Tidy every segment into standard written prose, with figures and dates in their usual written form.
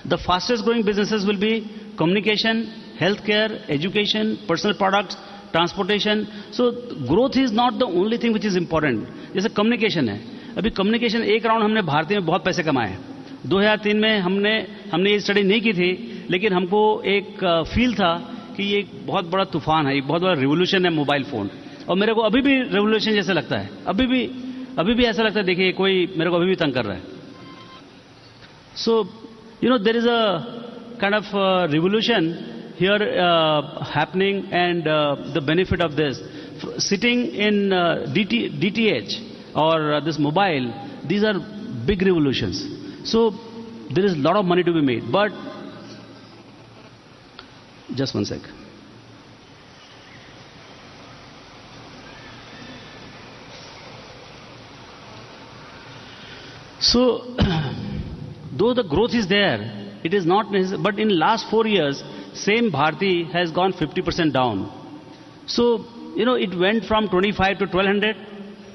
The fastest growing businesses will be communication, healthcare, education, personal products, transportation. So growth is not the only thing which is important. जैसे communication है, अभी communication एक round हमने भारतीय में बहुत पैसे कमाए। 2003 में हमने ये स्टडी नहीं की थी, लेकिन हमको एक फील था कि ये एक बहुत बड़ा तूफान है, एक बहुत बड़ा रिवोल्यूशन है मोबाइल फोन। और मेरे को अभी भी रिवोल्यूशन जैसे लगता है, अभी भी ऐसा लगता है, देखिए कोई मेरे को अभी भी तंग कर रहा है। सो there is a kind of revolution here happening, and the benefit of this, sitting in DTH or this mobile, these are big revolutions. So there is a lot of money to be made, but just one sec. So though the growth is there, it is not necessary, but in last 4 years, same Bharti has gone 50% down. So, it went from 25 to 1200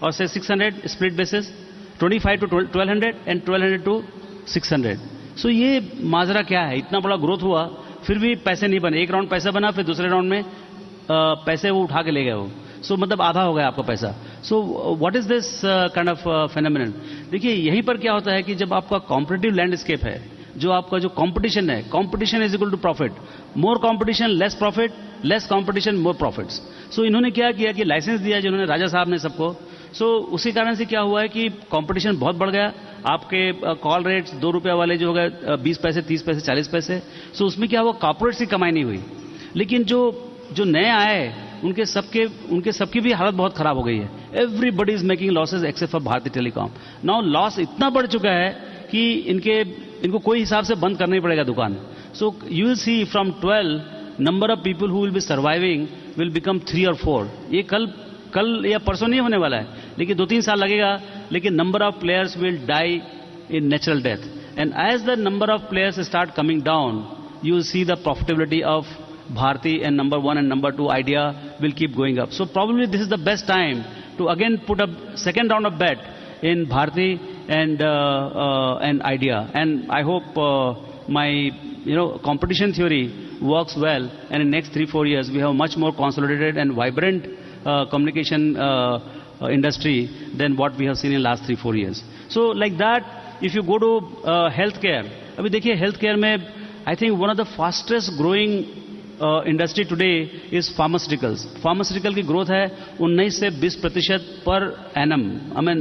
or say 600 split basis, 25 to 1200 and 1200 to 600. So ये माजरा क्या है? इतना बड़ा growth हुआ, फिर भी पैसे नहीं बने। एक राउंड पैसा बना, फिर दूसरे राउंड में पैसे वो उठा के ले गए वो। सो मतलब आधा हो गया आपका पैसा। So what is this kind of phenomenon? देखिए यहीं पर क्या होता है कि जब आपका कॉम्पिटिटिव लैंडस्केप है, जो आपका जो कंपटीशन है, competition is equal to profit, more competition less profit, less competition more profits. So इन्होंने क्या किया कि लाइसेंस दिया जिन्होंने, राजा साहब ने सबको। सो उसी कारण से क्या हुआ है कि कंपटीशन बहुत बढ़ गया। आपके कॉल रेट्स 2 रुपये वाले जो हो गए 20 पैसे, 30 पैसे, 40 पैसे। सो उसमें क्या हुआ, कॉर्पोरेट्स की कमाई नहीं हुई। लेकिन जो नए आए उनके सबकी भी हालत बहुत खराब हो गई है। Everybody is making losses except for Bharti Telecom. Now loss इतना बढ़ चुका है कि इनको कोई हिसाब से बंद करना ही पड़ेगा दुकान। So you will see from 12 number of people who will be surviving will become 3 और 4। ये कल या परसों नहीं होने वाला है, लेकिन 2-3 साल लगेगा। लेकिन number of players will die in natural death, and as the number of players start coming down, you will see the profitability of Bharti, and number 1 and number 2 Idea will keep going up. So probably this is the best time to again put a second round of bet in Bharti and Idea. And I hope my competition theory works well, and in next 3-4 years we have a much more consolidated and vibrant communication industry than what we have seen in last 3-4 years. So like that, if you go to healthcare, अभी देखिए healthcare में I think one of the fastest growing industry today is pharmaceuticals. Pharmaceutical की growth है 19 से 20% पर annum. I mean,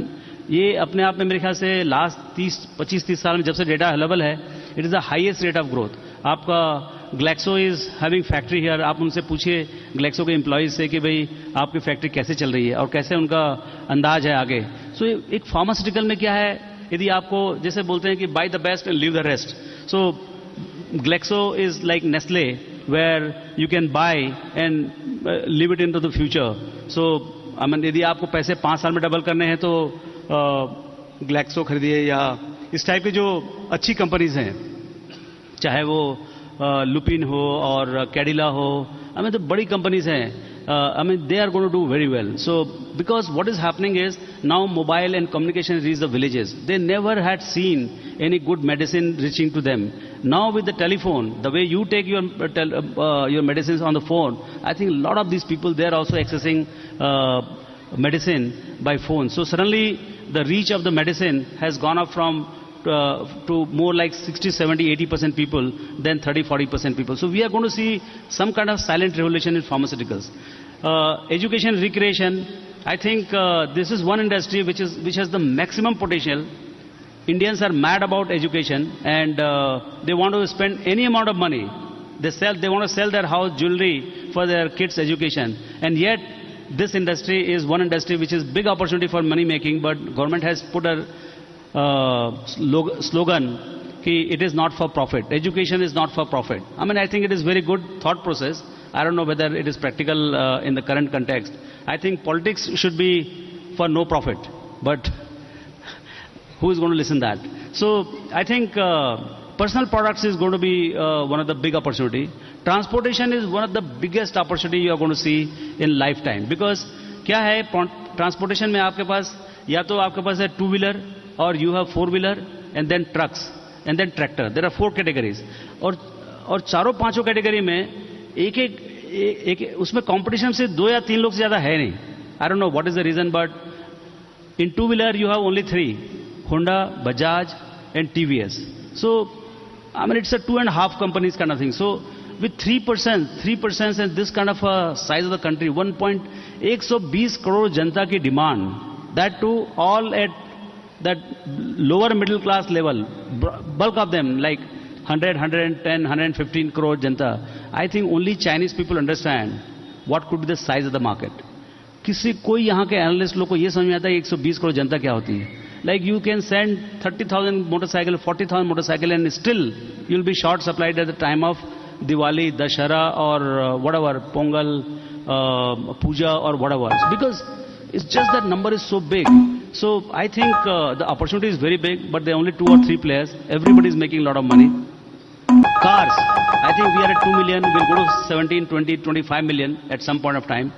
ये अपने आप में मेरे ख्याल से लास्ट 25-30 साल में जब से डेटा अवेलेबल है, it is the highest rate of growth. आपका Glaxo is having factory here. आप उनसे पूछिए ग्लैक्सो के एम्प्लॉयज से कि भाई आपकी फैक्ट्री कैसे चल रही है और कैसे उनका अंदाज है आगे। सो एक फार्मास्यूटिकल में क्या है, यदि आपको जैसे बोलते हैं कि buy the best and leave the rest, so Glaxo is like Nestle where you can buy and leave it in to the future. So I mean यदि आपको पैसे 5 साल में डबल करने हैं तो ग्लैक्सो खरीदिए, या इस टाइप की जो अच्छी कंपनीज हैं, चाहे वो लुपिन हो और कैडिला हो, आई मीन तो बड़ी कंपनीज हैं, I mean they are going to do very well. So because what is happening is now mobile and communication reach the villages. They never had seen any good medicine reaching to them. Now with the telephone, the way you take your medicines on the phone, I think a lot of these people, they are also accessing medicine by phone. So suddenly the reach of the medicine has gone up from to more like 60, 70, 80% people than 30, 40% people. So we are going to see some kind of silent revolution in pharmaceuticals. Education, recreation, I think this is one industry which has the maximum potential. Indians are mad about education, and they want to spend any amount of money. They want to sell their house, jewelry for their kids' education, and yet this industry is one industry which is big opportunity for money making. But government has put a slogan कि it is not for profit. Education is not for profit. I mean, I think it is very good thought process. I don't know whether it is practical in the current context. I think politics should be for no profit, but who is going to listen that? So I think personal products is going to be one of the big opportunity. Transportation is one of the biggest opportunity you are going to see in lifetime, because क्या है transportation में आपके पास या तो आपके पास है 2-wheeler और you have 4-wheeler and then trucks, and then tractor. There are 4 categories. और चारों पांचों कैटेगरी में एक उसमें कंपटीशन से 2 या 3 लोग से ज्यादा है नहीं. I don't know what is the reason, but in two-wheeler you have only 3: Honda, Bajaj, and TVS. So, I mean, it's a 2.5 companies kind of thing. So, with 3% and this kind of a size of the country, 1.120 crore जनता की demand, that too all at that lower middle class level, bulk of them like 100, 110, 115 crore Janata. I think only Chinese people understand what could be the size of the market. कोई यहाँ के analyst लोग को ये समझ में आता है 120 करोड़ जनता क्या होती है. Like you can send 30,000 motorcycle, 40,000 motorcycle, and still you'll be short supplied at the time of Diwali, Dashara, or whatever, Pongal, Puja, or whatever. Because it's just that number is so big. So I think the opportunity is very big, but there are only 2 or 3 players. Everybody is making a lot of money. Cars, I think we are at 2 million. We'll go to 17, 20, 25 million at some point of time.